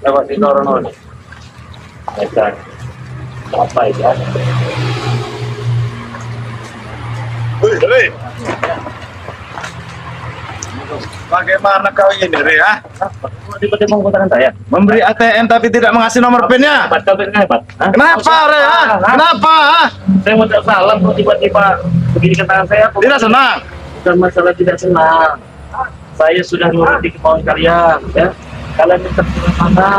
lewat di Norono. Mereka apa ya? Wih, bagaimana kau ini, Re? Tiba-tiba menggunakan saya. Memberi ATM tapi tidak mengasih nomor PIN-nya. Hebat, kau hebat. Hah? Kenapa, Re? Kenapa? Saya mau salam kok tiba-tiba begini ke tangan saya. Tidak senang. Bukan masalah tidak senang. Saya sudah nuruti kemauan kalian, ya. Kalian minta mana?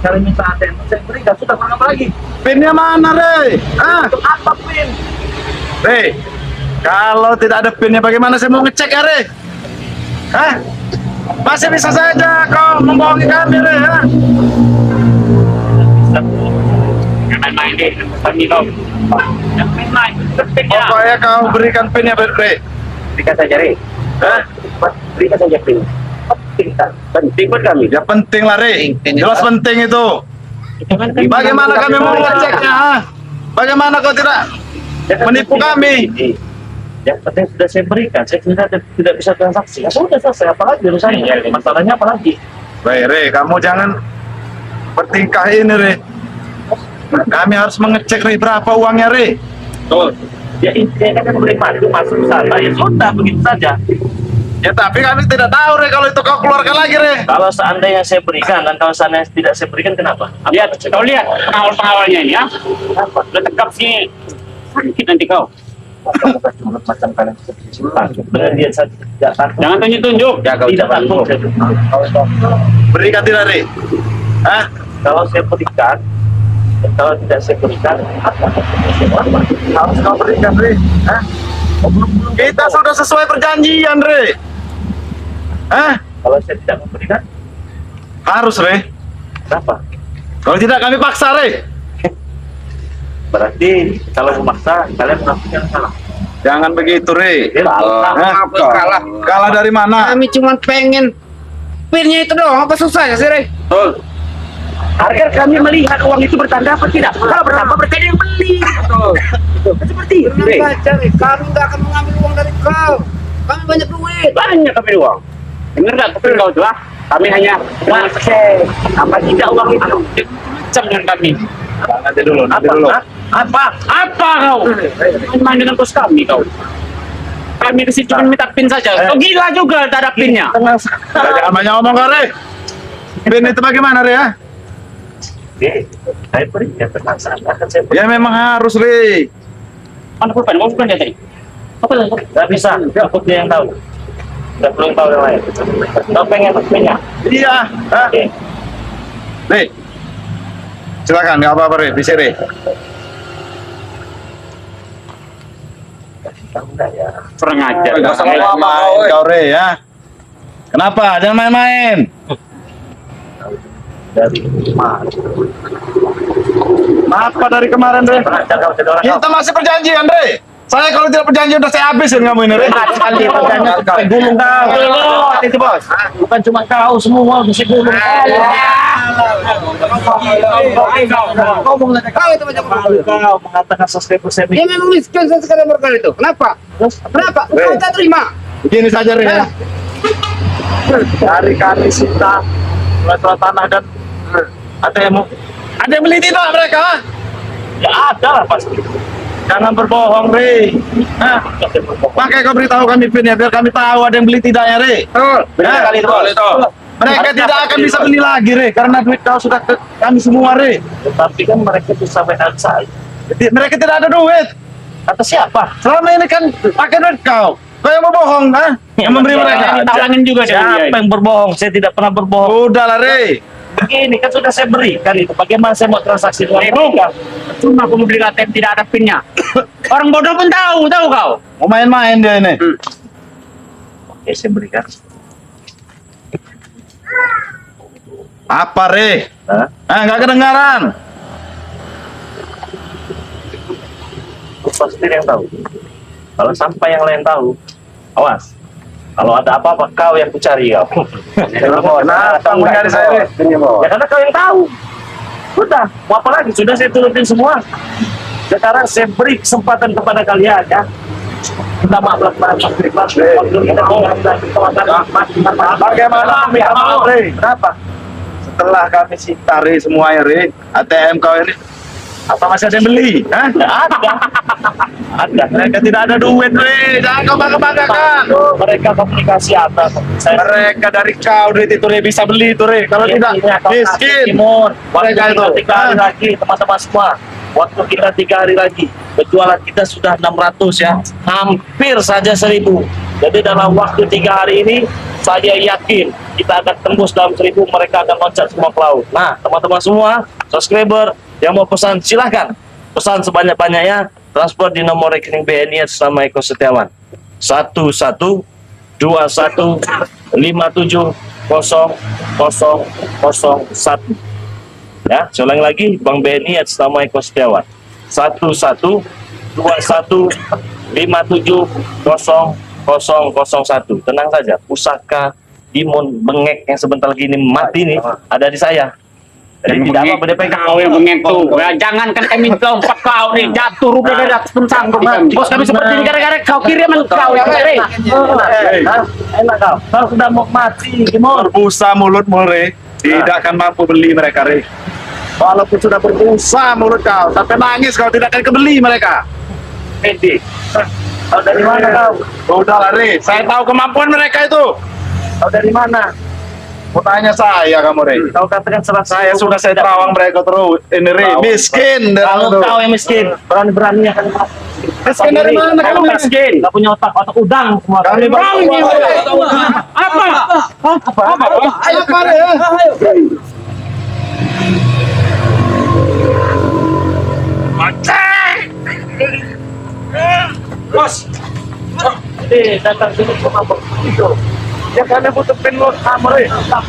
Kalian minta ATM, saya berikan. Sudah kurang apa lagi? PIN-nya mana, Re? Untuk apa pin? Re, kalau tidak ada PIN-nya bagaimana saya mau ngecek ya, Re? Hah? Masih bisa saja kau membohongi kami, Re, ha? Jangan main deh, kami kau. Jangan main-main. Pokoknya kau berikan PIN-nya, Re. Berikan saja, Re. Hah? Berikan saja pin. Penting tak? Penting buat kami. Ya penting lah, Re. Jelas penting itu. Bagaimana kami mau ngeceknya, ha? Bagaimana kau tidak menipu kami? Yang penting sudah saya berikan, saya tidak bisa transaksi. Ya sudah selesai, apalagi urusannya? Masalahnya apalagi? Re, kamu jangan bertingkah ini, Re. Kami harus mengecek, Re, berapa uangnya, Re. Betul. Ya intinya kan beri madu masuk sana, ya sudah begitu saja. Ya tapi kami tidak tahu, Re, kalau itu kau keluarkan lagi, Re. Kalau seandainya saya berikan dan kalau seandainya tidak saya berikan, kenapa? Lihat, kau lihat pengawal-pengawalnya ini ya. Kenapa? Udah tekap sih sakit nanti kau. Bukan cuma macam kalian seperti benar dia saja tidak takut. Jangan tunjuk-tunjuk. Ya, tidak takut. Berikan tidak, Re? Hah? Kalau saya berikan, kalau tidak saya berikan, apa? Harus kau berikan, Re. Hah? Kita sudah sesuai perjanjian, Re. Hah? Kalau saya tidak memberikan, Harus, Re. kenapa? Kalau tidak kami paksa, Re. Berarti kalau memaksa kalian melakukan salah. Jangan begitu, Re. Salah. Kalah. Kalah dari mana? Kami cuma pengen PIN-nya itu doang, apa susahnya sih, Re? Betul. Agar kami melihat uang itu bertanda apa tidak. Kalau bertambah berarti ada yang beli. Betul. Seperti itu. Tenang saja, Re. Kami nggak akan mengambil uang dari kau. Kami banyak duit. Banyak kami uang. Bener nggak kepin kau tuh ah? Kami hanya Ngecek apa tidak uang itu. macam dengan kami. Nanti dulu, nanti Apa? dulu. Hah? Apa? Apa kau? Main dengan bos kami kau. Kami kesini cuma minta pin saja. Kau gila juga tak ada pinnya. Tenang Jangan banyak ngomong, kau, Re. PIN itu bagaimana, Re, ya? Oke, saya berikan tenang saja akan saya berikan. Ya memang harus, Re. Mana pulpen? Mau pulpen dia tadi? Apa lagi? Gak bisa, takut dia yang tahu. Gak perlu yang tahu yang lain. Kau pengen pinnya? Iya. Hah? Oke. Re. Silakan, nggak apa-apa, Re. Bisa, Re. Tahu nggak ya? Kurang ajar. Nggak usah main, kau, Re, ya. Kenapa? Jangan main-main. Dari mana? Apa dari kemarin, Re? Pengajar kau jadi orang kau. Kita masih perjanjian, Re. Saya kalau tidak perjanjian udah saya habisin kamu ini, Re. Sekali perjanjian sampai gulung kau. Itu bos. Bukan cuma kau semua bisa gulung kau. Kau itu banyak duit. Kau mengatakan subscriber saya Dia memang miskin sekali mereka itu. Kenapa? Kenapa? Kau tak terima. Begini saja, Re. Ya. dari kami sita surat tanah dan ada yang mau Ada yang beli tidak mereka? ya ada lah pasti. Jangan berbohong, Re. Nah, pakai kau beritahu kami PIN ya, biar kami tahu ada yang beli tidaknya, Re. Betul. Benar kali itu, Bos. Mereka tidak akan bisa beli lagi, Re, karena duit kau sudah ke kami semua, Re. Tetapi kan mereka bisa main outside. Jadi, mereka tidak ada duit. Kata siapa? Selama ini kan pakai duit kau. Kau yang berbohong, ha? Yang memberi mereka. Talangin juga dia. Siapa yang berbohong? Saya tidak pernah berbohong. Udahlah, Re. Begini kan sudah saya berikan itu. Bagaimana saya mau transaksi dengan mereka? Cuma aku mau beli ATM tidak ada pinnya. Orang bodoh pun tahu kau. Mau main-main dia ini. Oke, saya berikan. Apa, Re? Hah? Nggak kedengaran. Kau sendiri yang tahu. Kalau sampai yang lain tahu, awas. Kalau ada apa-apa kau yang kucari kau. Kenapa mencari saya, Re? Ya karena kau yang tahu. Sudah, mau apa lagi? Sudah saya turutin semua. Sekarang saya beri kesempatan kepada kalian ya. Kita maklum para subscriber. Waktu kita mau Bagaimana kamu, Re? Kenapa? Setelah kami sita, Re, semuanya, Re, ATM kau ini, apa masih ada yang beli? Hah? Ada. Mereka tidak ada duit, Re. Jangan kau bangga-banggakan. mereka komunikasi apa? Mereka dari kau duit itu, Re, bisa beli itu, Re. Kalau tidak, miskin. Timur. Waktu Mereka kita itu. 3 hari lagi, teman-teman semua. Waktu kita 3 hari lagi, penjualan kita sudah 600 ya, hampir saja 1000. Jadi dalam waktu 3 hari ini, saya yakin kita akan tembus dalam 1000, mereka akan loncat semua ke laut. Nah, teman-teman semua, subscriber yang mau pesan, silahkan pesan sebanyak-banyaknya, transfer di nomor rekening BNI atas nama Eko Setiawan 1121570001. Ya, saya ulang lagi, Bank BNI atas nama Eko Setiawan 1121570001. Tenang saja, pusaka imun bengek yang sebentar lagi ini mati nih ada di saya. Jadi tidak apa berdepan Kau yang bengek tuh. Ya, jangankan kami lompat kau nih jatuh udah dari atas pun sanggup. Bos kami seperti ini gara-gara kau kiri emang kau yang kiri. enak kau. Kalau sudah mau mati, gimana? Berbusa mulutmu, Re. Tidak akan mampu beli mereka, Re. Walaupun sudah berbusa mulut kau, sampai nangis kau tidak akan kebeli mereka. Edi, kau dari mana kau? Udahlah, Re. Saya tahu kemampuan mereka itu. Kau dari mana? Mau tanya saya kamu, Re. Kau katakan Saya sudah saya terawang mereka terus. Ini, Re, miskin. Kalau kau yang miskin, berani-beraninya kan Miskin dari mana kau kamu? miskin? Gak punya otak udang semua. Kami Kau ini apa? Ayo, Re. Bos, datang sini cuma begitu. Ya kami butuh penlot kamu, Re. Sudah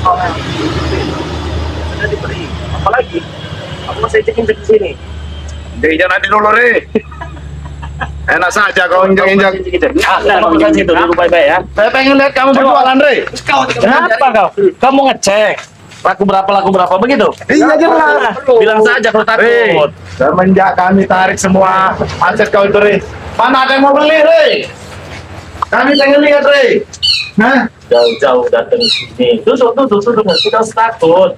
diberi. Apalagi, aku masih cekin di sini. Jadi jangan dulu, Re. Enak saja kau injak-injak. Kamu pesan situ dulu baik-baik ya. Saya pengen lihat kamu berjualan, Re. Kenapa kau? Kamu ngecek laku berapa begitu? Iya, jelas. Bilang saja kalau Re, takut. semenjak kami tarik semua aset kau itu, Re. Mana ada yang mau beli, Re? Kami pengen lihat, Re. Hah? Jauh-jauh datang ke sini. Duduk. Tidak usah takut.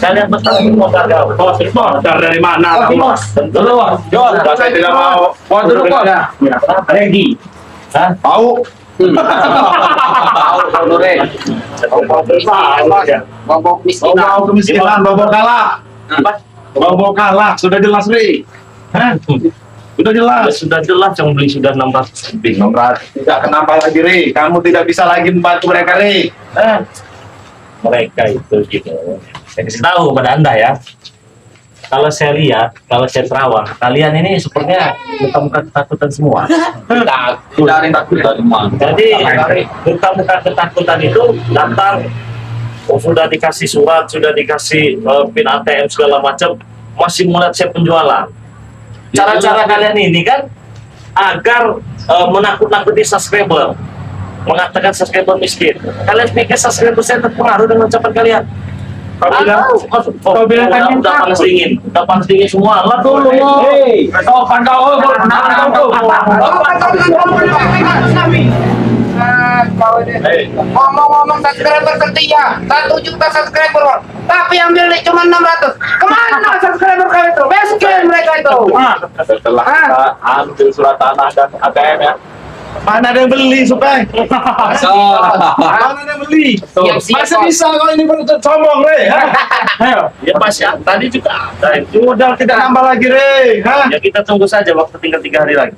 Kalian bertanggung mau gagal. Bos, Dari mana? bos. Tentu bos. Saya tidak mau. Duduk, Bos. Regi. Hah? Tahu. Bobok Bawa kemiskinan, bawa kalah. Bawa kalah, sudah jelas, Re. Hah? Sudah jelas. Sudah jelas yang beli sudah 600 lebih. Tidak kenapa lagi, Re. Kamu tidak bisa lagi membantu mereka, Re. Mereka itu gitu. Saya kasih tahu kepada Anda ya. Kalau saya lihat, kalau saya terawang, kalian ini sepertinya muka-muka ketakutan semua. Tidak ada yang takut dari mana? Jadi muka-muka ketakutan itu datang, sudah dikasih surat, sudah dikasih pin ATM segala macam, masih melihat saya penjualan. Cara-cara kalian ini kan agar menakut-nakuti subscriber, mengatakan subscriber miskin. Kalian pikir subscriber saya terpengaruh dengan ucapan kalian? Kau bilang kan udah panas dingin semua. Lah dulu. Sopan kau. Ngomong-ngomong subscriber setia 1 juta subscriber, tapi yang beli cuma 600. Kemana subscriber kau itu? Miskin mereka itu. Setelah kita ambil surat tanah dan ATM ya. Mana ada yang beli, Supeng? Mana ada yang beli? Masa bisa kau ini sombong, Re? Ayo, ya Mas ya. Tadi juga ada. Udah tidak nambah lagi, Re. Hah? Ya kita tunggu saja waktu tinggal 3 hari lagi.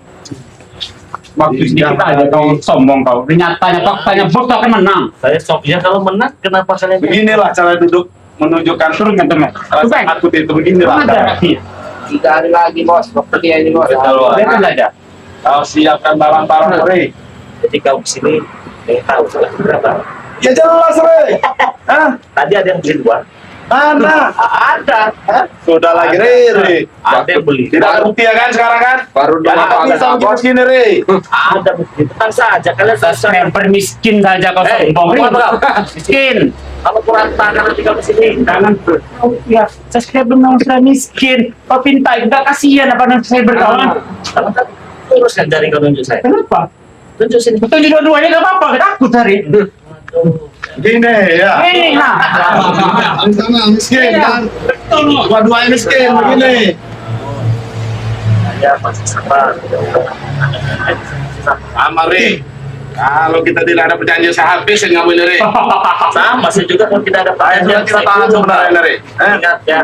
Waktu sedikit aja kau sombong kau. Nyatanya faktanya bos akan menang. Saya sok ya kalau menang kenapa kalian Beginilah cara duduk menunjukkan Turun kan teman. rasa takut itu, beginilah. Ada. 3 hari lagi, Bos. Waktu dia ini, Bos. Lihat aja. Kau siapkan barang-barang, Re. Jadi kau kesini tahu sudah berapa? Ya jelas, Re. Hah? Tadi ada yang beli 2. Mana? Ada. Sudah lagi, Re. Ada yang beli. Tidak ada bukti ya kan sekarang kan? Baru Ya, dua bisa begini sini, Re. Ada bukti. Tenang saja kalian Subscriber miskin saja kau sombong. Miskin. Kalau kurang tangan nanti kau kesini. Jangan. Oh ya, subscriber memang sudah miskin. Kau pinta, enggak kasihan apa subscriber kau? Teruskan jari kau nunjuk saya. Kenapa? Tunjuk sini. Tunjuk dua-duanya nggak apa-apa, takut hari. Gini ya. Ini lah. Sama miskin kan. Dua-duanya miskin begini. Ya masih sabar. Sama Ri. Kalau kita tidak ada perjanjian sehabis yang ngambil Ri. Sama sih juga kalau tidak ada Ayo kita tahan sebenarnya Ri. Ingat ya.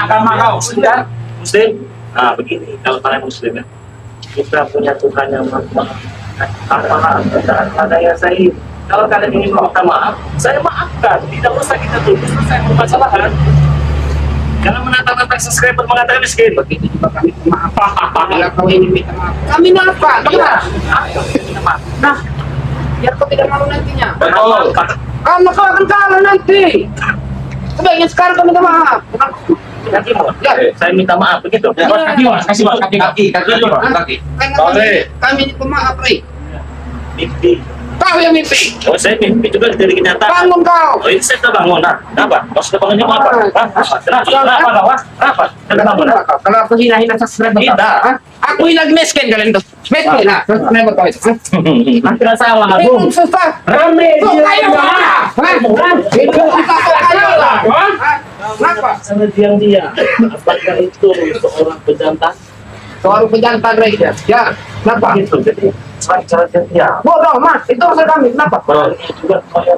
Agama kau, sudah. Muslim. Nah begini, kalau kalian Muslim ya, kita punya Tuhan yang maha. Ada yang saya. Kalau kalian ingin meminta maaf, saya maafkan. Tidak usah kita tulis selesai permasalahan. Jangan menantang-nantang subscriber mengatakan miskin. Begitu juga kami maaf. Bila kau ingin minta maaf, kami maafkan. Bagaimana? Nah, biar kau tidak malu nantinya. Betul. Karena kau akan kalah nanti. Sebaiknya sekarang kau minta maaf. Kaki mau. Ya. Saya minta maaf begitu. Ya, kaki mas, kaki. Karena kami ini pemaaf, Ri. Mimpi. Kau yang mimpi. Oh saya mimpi juga jadi kenyataan. Bangun kau. Oh ini saya udah bangun. Nah, kenapa? Maksudnya bangunnya mau apa? Kenapa? Kenapa bangun? Kalau aku hina-hina subscriber. Tidak. Hah? Aku hina miskin kalian tuh. Miskin lah. Subscriber kau itu. Tidak salah, Bingung susah. Rame Kau dia. kayu lah. Itu susah kau kayu lah. Kenapa? Sama dia. Apakah itu seorang pejantan? Seorang pejantan, Ri. Ya. Kenapa? Gitu. Jadi cara dia. Bodoh, Mas. Itu urusan kami. Kenapa? Kalau ini juga saya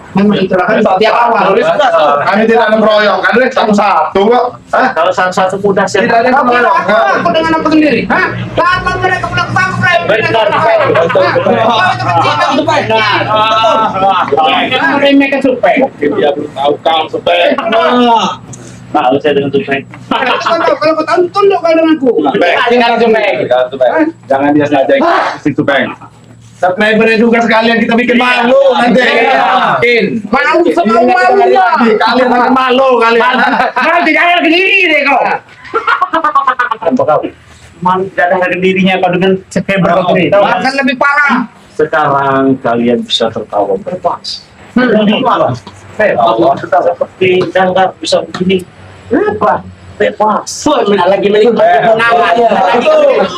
Memang itulah kan tiap awal. Kami tidak ada keroyokan kan Ri, satu-satu kok. Hah? kalau satu mudah saya Tidak ada Kau kira keroyokan. aku dengan aku sendiri? Hah? Datang mereka pulang tangkap Ri. Benar. Kau itu kecil, kau itu baik. Mereka supaya. Dia belum tahu kau supaya. tahu saya dengan tupai. Kalau kau tahu, tunduk kau denganku. Jangan dia saja yang situ Peng. Subscribernya juga sekalian kita bikin malu nanti. Bikin. Malu semua malunya. Kalian akan malu kalian. Nanti jangan ke diri deh kau. Apa kau? Malu tidak ada harga dirinya kau dengan subscriber kau sendiri. Bahkan lebih parah. Sekarang kalian bisa tertawa bebas. Allah seperti jangan bisa begini. Kenapa? Bebas. Lagi menikmati menang. Lagi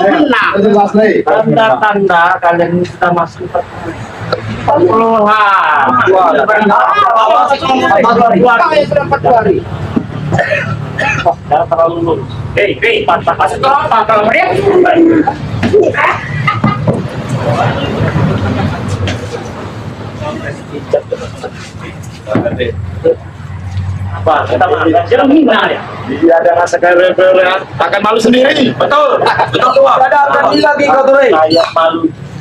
menang. Jelas nih. Tanda-tanda kalian bisa masuk Puluhan. Kau yang sudah 4 hari. Jangan terlalu lurus. Hei, patah kasih Kau apa kalau dia? apa? Kita makan. Jangan hina ya. Dia ada rasa kayak akan malu sendiri. Betul. Betul tuh. Ada lagi kau tuh. Saya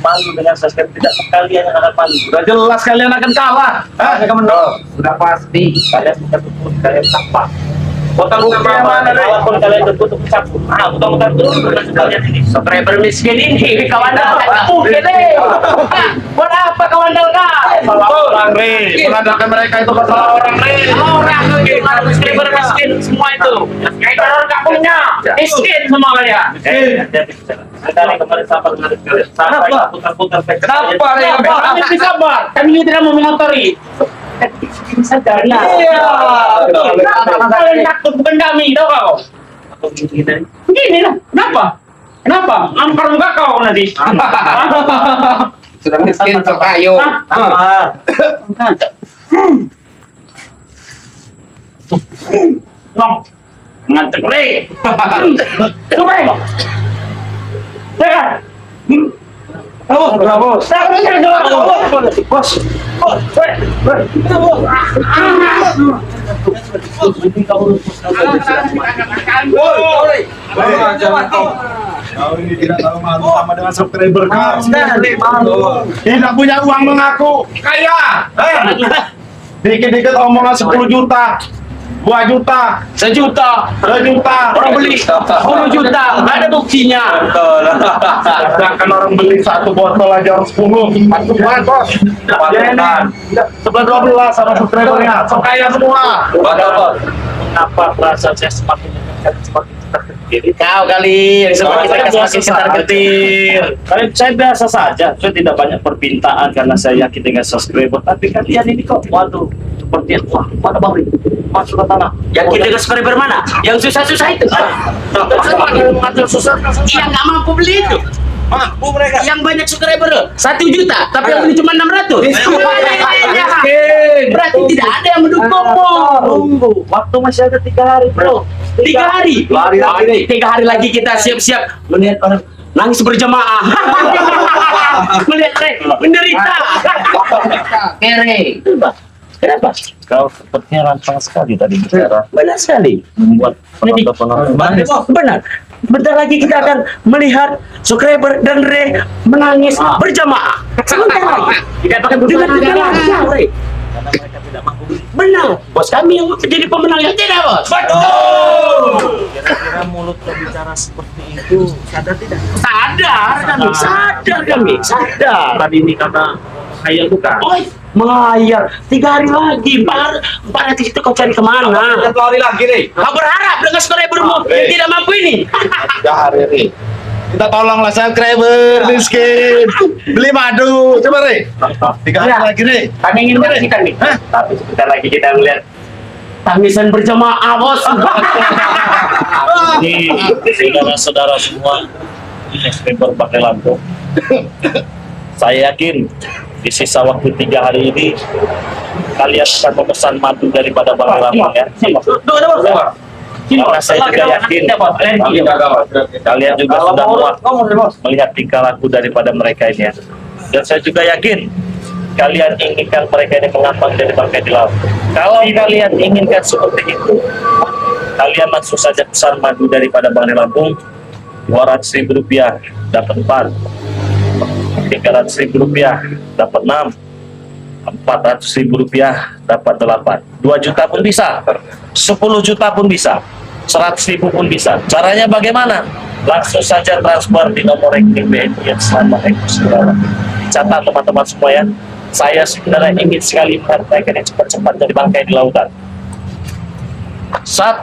malu dengan subscribe tidak kalian yang akan malu. Sudah jelas kalian akan kalah. Hah? Sudah pasti. Kalian punya tutur kalian tampak. Kota bukan yang mana deh? Walaupun kalian tertutup campur. Ah, utang-utang dulu kalian ini. Subscriber miskin ini kawan dah mungkin deh. Buat apa kawan dah? Orang Re, menandakan mereka itu masalah orang Re. Orang subscriber miskin semua itu. Subscriber orang kampungnya miskin semua kalian. Sekali kemarin sabar dengan kalian. Sampai putar-putar. Kenapa, Re? Kami bisa sabar. Kami ini tidak mau mengotori. Sadar lah. Iya. Kalian takut bukan kami, tahu kau? Begini lah. Kenapa? Ampar muka kau nanti. Sudah miskin sok kayu. Long. Ngantuk le. Coba. Tekan. Bravo. Bos. Kau ini tidak tahu malu sama dengan subscriber kau. Tidak punya uang mengaku kaya. Dikit-dikit omongan 10 juta. 2 juta, 1 juta, 2 juta, orang beli 10 juta, nggak ada buktinya. sedangkan orang beli 1 botol aja orang 10. Masuk banget bos. Sebelah 12 sama subscribernya, so kaya semua. Kenapa perasaan saya semakin terketir? Kau kali yang semakin ketar-ketir. Saya biasa saja, saya tidak banyak permintaan karena saya yakin dengan subscriber. Tapi kalian ini kok, waduh, seperti itu. Wah, mana Bang Ri? Masuk ke tanah. Yang kita ke subscriber mana? Yang susah-susah itu. Mengatur susah. Yang nggak mampu beli itu. Mampu mereka. Yang banyak subscriber 1 juta, tapi yang beli cuma 600. Berarti tidak ada yang mendukungmu. Tunggu, waktu masih ada 3 hari, bro. 3 hari. 3 hari lagi kita siap-siap melihat orang nangis berjamaah. Melihat menderita. Kere. Kenapa? Kau sepertinya lantang sekali tadi bicara. Benar sekali. Membuat penonton-penonton menangis. Benar. Bentar lagi kita akan melihat subscriber dan Re menangis berjamaah. Sebentar lagi. Tidak pakai dengan tidak langsung, Re. Karena mereka tidak mampu beli. Benar. Bos kami yang menjadi pemenang yang tidak, Bos. Kira-kira mulut kau bicara seperti itu, sadar tidak? Sadar kami. Sadar. Tadi ini karena hayal bukan? Oh, menghayal 3 hari lagi. Bar di situ kau cari kemana? 1 hari lagi nih. Kau berharap dengan subscribermu yang tidak mampu ini? 3 hari nih. Kita tolonglah subscriber miskin. Beli madu, coba Re. 3 hari lagi nih. Kami ingin menyaksikan nih. Tapi sebentar lagi kita melihat tangisan berjamaah, Bos. Ini saudara-saudara semua subscriber pakai lampu. Saya yakin di sisa waktu 3 hari ini kalian akan memesan madu daripada Bang Ramon ya. Karena saya juga yakin kalian juga sudah muak melihat tingkah laku daripada mereka ini ya. Dan saya juga yakin kalian inginkan mereka ini mengambang dari bangkai di laut. Kalau kalian inginkan seperti itu, kalian langsung saja pesan madu daripada Bang Lampung. 200.000 rupiah dapat 4, 300.000 rupiah dapat 6, 400.000 rupiah dapat 8, 2 juta pun bisa, 10 juta pun bisa, 100.000 pun bisa. Caranya bagaimana? Langsung saja transfer di nomor rekening BNI yang sama eksklusif. Catat teman-teman semua ya. Saya sebenarnya ingin sekali melihat mereka ini cepat-cepat dari bangkai di lautan. 11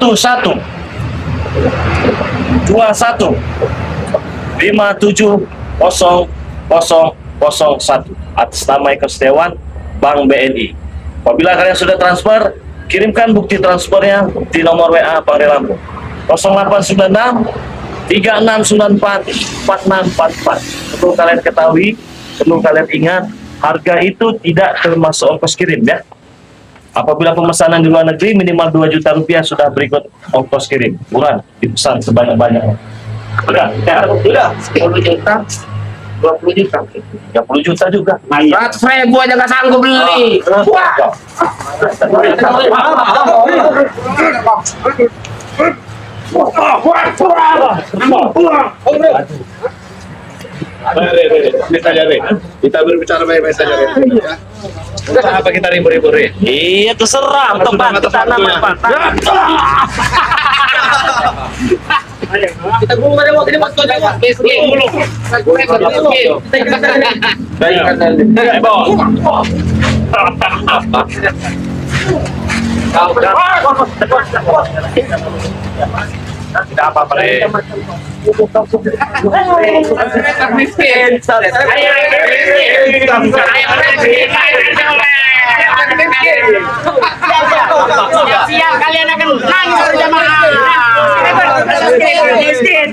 21 570001 atas nama Eko Setiawan, Bank BNI. Apabila kalian sudah transfer, kirimkan bukti transfernya di nomor WA Bang Lampung 0896 3694 4644. Perlu kalian ketahui, perlu kalian ingat, harga itu tidak termasuk ongkos kirim ya. Apabila pemesanan di luar negeri minimal 2 juta rupiah sudah berikut ongkos kirim. Bulan dipesan sebanyak-banyaknya. Sudah. 10 juta, 20 juta, 30 juta juga. 100.000 aja nggak sanggup beli. Wah. Ini saja Re. Kita berbicara baik-baik saja Re. Apa kita ribut-ribut Re? Iya terserah, untuk bantu tanaman Pak. Kita gulung ada waktu ini Mas. Miskin. Tidak apa-apa Re. Miskin. Siap-siap kalian akan nangis berjamaah. Miskin.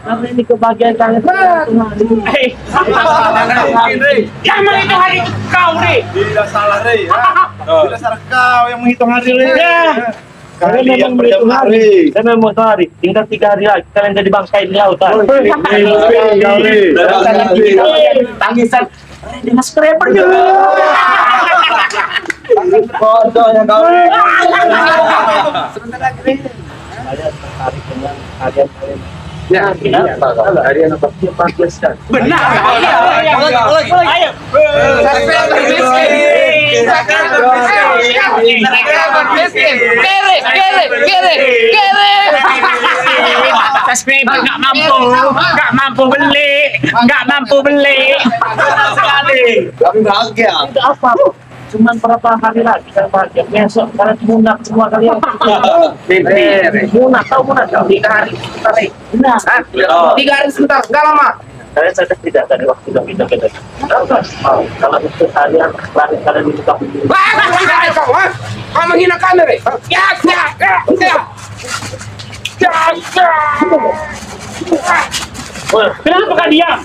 Karena ini kebahagiaan kalian. Jangan itu hari kau nih. Tidak salah Re ya. Tidak salah kau yang menghitung hari Re. Kalian Kalian memang berjam menghitung hari. hari. Saya memang hari. Tinggal 3 hari lagi kalian jadi bangkai di lautan. Tangisan dengan scraper juga. Bodohnya kau. Kalian tertarik dengan kalian. Ya, Kalian apa sih kan? benar. Ayo. Subscriber nggak mampu beli. Sekali. Kami bahagia. Itu apa? Cuman berapa hari lagi kan bahagia. Besok kalian munak semua kalian. Munak, tahu munak? 3 hari. Benar. Hah? 3 hari sebentar, nggak lama. Kalian sadar tidak dari waktu sudah pindah-pindah? Kalau itu kalian lari kalian itu kamu. Wah, kau, ha? Kau menghina kami, Re. Ya. Kenapa kau diam?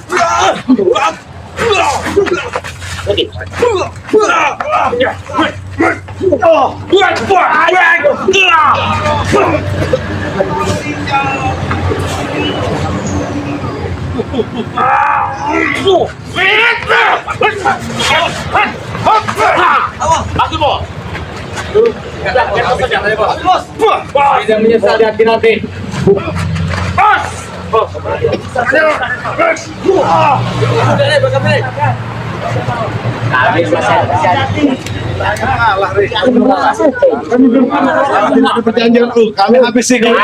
Aku mau. Tidak menyesal di hati nanti. Tidak ada perjanjian lu. Kami habisi kau.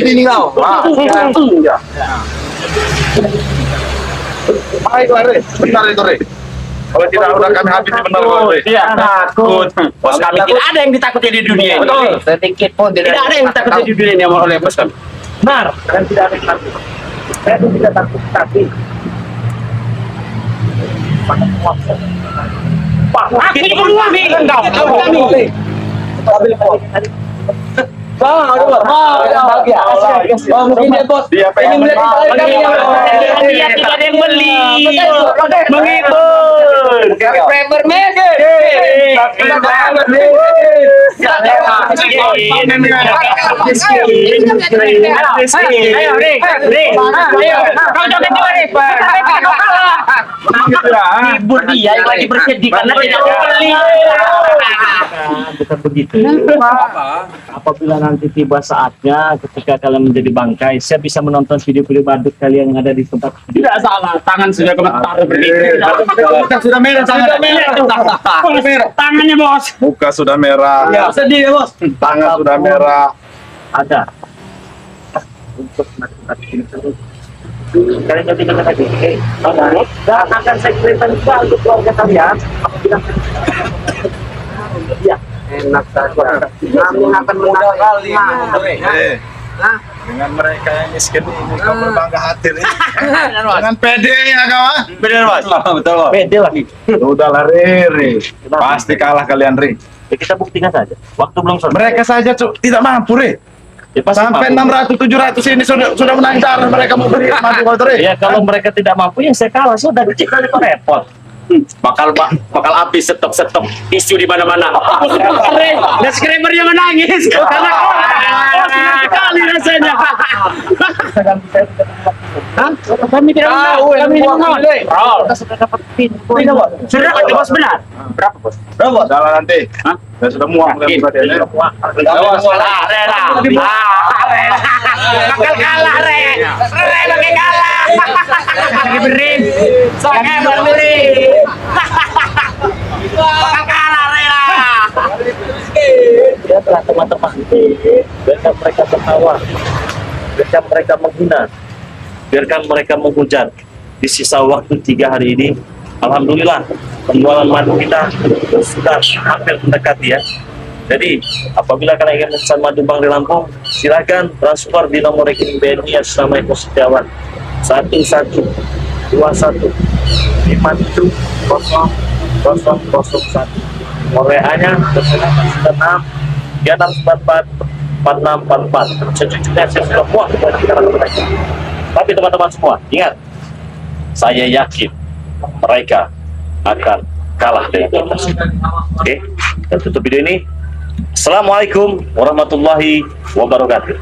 Ini kau. Baik, Re. Benar itu, Re. Kalau tidak udah kami habisi benar, Re. Tidak takut. Bos kami tidak ada yang ditakuti di dunia ini. Betul, sedikit pun Tidak ada yang ditakuti di dunia ini oleh bos kami. Benar. Dan tidak ada yang takut. Saya itu tidak takut, tapi sangat kuat. Pak, Ini kami. Kami. Mungkin dia bos. Dia pengen Ingin melihat Dia tidak ada yang beli. Menghibur. subscriber mega. Ayo, Ri. Ayo. Kau joget juga, Ri. Hibur dia yang lagi bersedih karena tidak beli. bukan begitu. Apabila nanti tiba saatnya ketika kalian menjadi bangkai, saya bisa menonton video-video badut kalian yang ada di tempat. Tidak salah, tangan sudah gemetar berdiri. Sudah merah Sudah merah. Tangannya, Bos. Muka sudah merah. Ya, sedih ya, Bos. Tangan sudah merah. Ada untuk melakukan ini terus. Kalian jadi kata lagi, dan akan saya ceritakan juga untuk keluarga kalian. Apabila ya, Enak saja. Kami akan menang. Dengan mereka yang miskin ini kau berbangga hati nih. Dengan pede ya kawan. Benar, Bos. Betul. beda lagi. Udah lah Ri. Pasti kalah kalian Ri. Ya, kita buktikan saja. Waktu belum selesai. Mereka saja tidak mampu Ri. Ya, pasti Sampai mampu. 600 700 ini sudah menang darah mereka mau beri mampu Ri. Ya kalau mereka tidak mampu ya saya kalah sudah kecil dari repot. Bakal habis stok isu di mana-mana. Dan skrimernya menangis karena sekali rasanya. Kami tidak menang. Kami tidak menang. Kita sudah dapat pin. Sudah dapat, Bos, benar. Berapa, Bos? Salah nanti. Dan sudah muak Yakin. dia. Bakal kalah, Re. Bakal kalah. Lagi beri. Soalnya beri. Bakal kalah, Re. Ya telah teman-teman. Biarkan mereka tertawa. Biarkan mereka menghina. Biarkan mereka menghujat. Di sisa waktu 3 hari ini, alhamdulillah penjualan madu kita sudah hampir mendekati ya. Jadi apabila kalian ingin pesan madu Bang di Lampung, silakan transfer di nomor rekening BNI atas nama Eko Setiawan 1121 570001. WA-nya 06 3644 4644. Sejujurnya saya sudah muak dengan pikiran mereka. Tapi teman-teman semua, ingat, saya yakin mereka akan kalah dari kita. Oke, kita tutup video ini. Assalamualaikum warahmatullahi wabarakatuh.